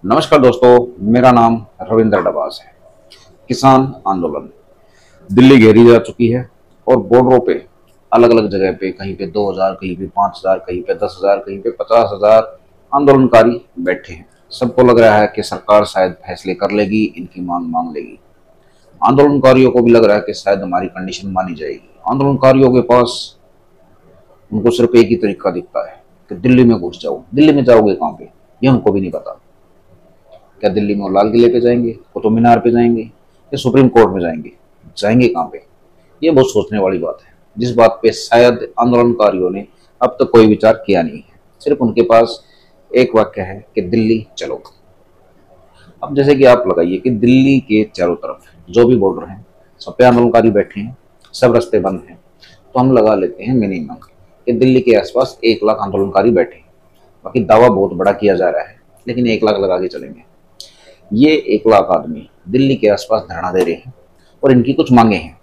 नमस्कार दोस्तों, मेरा नाम रविंद्र डबास है। किसान आंदोलन दिल्ली घेरी जा चुकी है और बॉर्डरों पे अलग अलग जगह पे कहीं पे 2000, कहीं पे 5000, कहीं पे 10,000, कहीं पे 50,000 आंदोलनकारी बैठे हैं। सबको लग रहा है कि सरकार शायद फैसले कर लेगी, इनकी मांग मान लेगी। आंदोलनकारियों को भी लग रहा है कि शायद हमारी कंडीशन मानी जाएगी। आंदोलनकारियों के पास उनको सिर्फ एक ही तरीका दिखता है कि दिल्ली में घुस जाओ। दिल्ली में जाओगे कहाँ पे, ये उनको भी नहीं पता। क्या दिल्ली में वो लाल किले पे जाएंगे, कुतुब मीनार पे जाएंगे, या सुप्रीम कोर्ट में जाएंगे? जाएंगे कहाँ पे? ये बहुत सोचने वाली बात है, जिस बात पे शायद आंदोलनकारियों ने अब तक कोई विचार किया नहीं है। सिर्फ उनके पास एक वाक्य है कि दिल्ली चलो। अब जैसे कि आप लगाइए कि दिल्ली के चारों तरफ जो भी बॉर्डर हैं, सब पे आंदोलनकारी बैठे हैं, सब रास्ते बंद हैं। तो हम लगा लेते हैं मिनिमम कि दिल्ली के आसपास 1 लाख आंदोलनकारी बैठे हैं। बाकी दावा बहुत बड़ा किया जा रहा है, लेकिन 1 लाख लगा के चलेंगे। ये 1 लाख आदमी दिल्ली के आसपास धरना दे रहे हैं और इनकी कुछ मांगे हैं।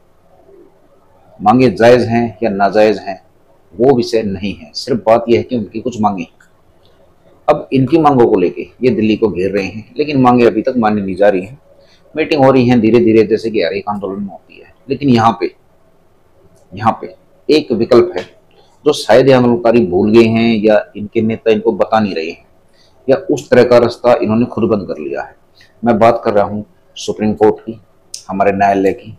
मांगे जायज हैं या नाजायज हैं वो विषय नहीं है, सिर्फ बात यह है कि उनकी कुछ मांगे हैं। अब इनकी मांगों को लेके ये दिल्ली को घेर रहे हैं, लेकिन मांगे अभी तक मानी नहीं जा रही हैं। मीटिंग हो रही है धीरे धीरे, जैसे कि हर एक आंदोलन में होती है। लेकिन यहाँ पे एक विकल्प है जो शायद ये आंदोलनकारी भूल गए हैं या इनके नेता इनको बता नहीं रहे हैं, या उस तरह का रास्ता इन्होंने खुद बंद कर लिया है। मैं बात कर रहा हूँ सुप्रीम कोर्ट की, हमारे न्यायालय की,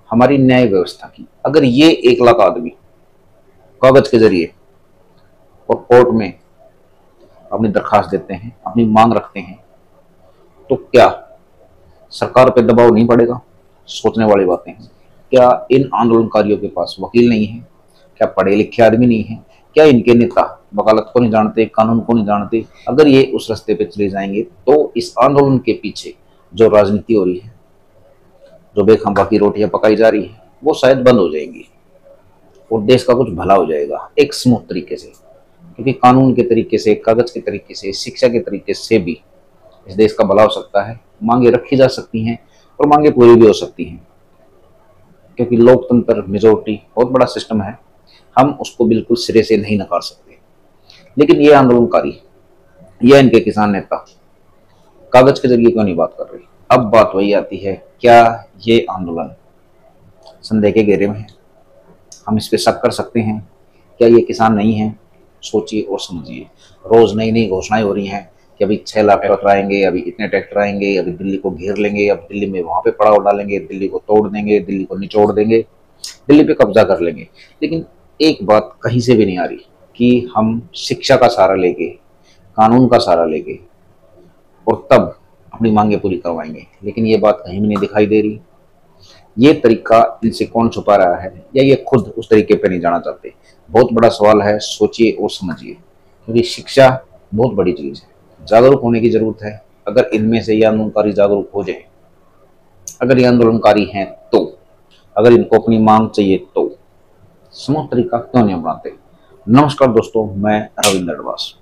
हमारी न्याय व्यवस्था की। अगर ये 1 लाख आदमी कागज के जरिए और कोर्ट में अपनी दरखास्त देते हैं, अपनी मांग रखते हैं, तो क्या सरकार पे दबाव नहीं पड़ेगा? सोचने वाली बातें हैं। क्या इन आंदोलनकारियों के पास वकील नहीं है? क्या पढ़े लिखे आदमी नहीं है? क्या इनके नेता वकालत को नहीं जानते, कानून को नहीं जानते? अगर ये उस रास्ते पे चले जाएंगे तो इस आंदोलन के पीछे जो राजनीति हो रही है, जो बेखंबा की रोटियां पकाई जा रही है, वो शायद बंद हो जाएंगी और देश का कुछ भला हो जाएगा एक स्मूथ तरीके से। क्योंकि कानून के तरीके से, कागज के तरीके से, शिक्षा के तरीके से भी इस देश का भला हो सकता है। मांगे रखी जा सकती हैं और मांगे पूरी भी हो सकती हैं, क्योंकि लोकतंत्र मेजोरिटी बहुत बड़ा सिस्टम है। हम उसको बिल्कुल सिरे से नहीं नकार सकते। लेकिन ये आंदोलनकारी या इनके किसान नेता कागज के जरिए क्यों नहीं बात कर रहे? अब बात वही आती है, क्या ये आंदोलन संदेह के घेरे में है? हम इस पे शक कर सकते हैं। क्या ये किसान नहीं है? सोचिए और समझिए। रोज नई नई घोषणाएं हो रही हैं कि अभी 6 लाख ट्रैक्टर आएंगे, अभी इतने ट्रैक्टर आएंगे, अभी दिल्ली को घेर लेंगे, अब दिल्ली में वहां पे पड़ाव डालेंगे, दिल्ली को तोड़ देंगे, दिल्ली को निचोड़ देंगे, दिल्ली पे कब्जा कर लेंगे। लेकिन एक बात कहीं से भी नहीं आ रही कि हम शिक्षा का सहारा लेके, कानून का सहारा लेके और तब अपनी मांगे पूरी करवाएंगे। लेकिन ये बात कहीं भी नहीं दिखाई दे रही। ये तरीका इनसे कौन छुपा रहा है, या ये खुद उस तरीके पे नहीं जाना चाहते? बहुत बड़ा सवाल है, सोचिए और समझिए। क्योंकि शिक्षा बहुत बड़ी चीज है, जागरूक होने की जरूरत है। अगर इनमें से ये आंदोलनकारी जागरूक हो जाए, अगर ये आंदोलनकारी हैं तो, अगर इनको अपनी मांग चाहिए तो स्मूथ तरीका क्यों नहीं अपनाते? नमस्कार दोस्तों, मैं रविंद्र डबास।